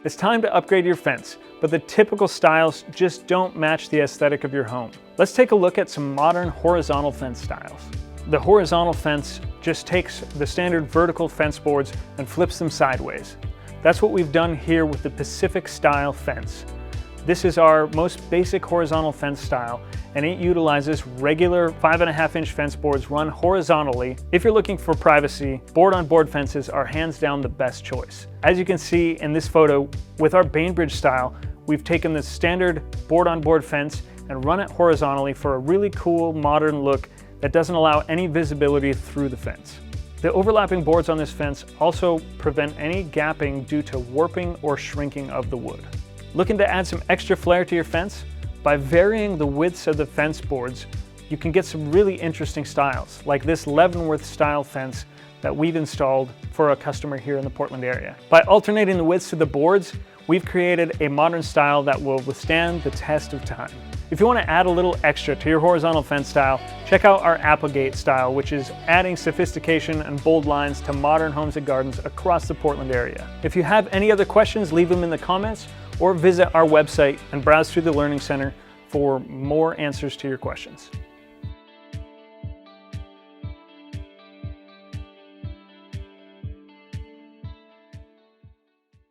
It's time to upgrade your fence, but the typical styles just don't match the aesthetic of your home. Let's take a look at some modern horizontal fence styles. The horizontal fence just takes the standard vertical fence boards and flips them sideways. That's what we've done here with the Pacific style fence. This is our most basic horizontal fence style, and it utilizes regular 5.5-inch fence boards run horizontally. If you're looking for privacy, board-on-board fences are hands down the best choice. As you can see in this photo, with our Bainbridge style, we've taken the standard board-on-board fence and run it horizontally for a really cool modern look that doesn't allow any visibility through the fence. The overlapping boards on this fence also prevent any gapping due to warping or shrinking of the wood. Looking to add some extra flair to your fence? By varying the widths of the fence boards, you can get some really interesting styles, like this Leavenworth style fence that we've installed for a customer here in the Portland area. By alternating the widths of the boards, we've created a modern style that will withstand the test of time. If you want to add a little extra to your horizontal fence style, check out our Applegate Style, which is adding sophistication and bold lines to modern homes and gardens across the Portland area. If you have any other questions, leave them in the comments or visit our website and browse through the Learning Center for more answers to your questions.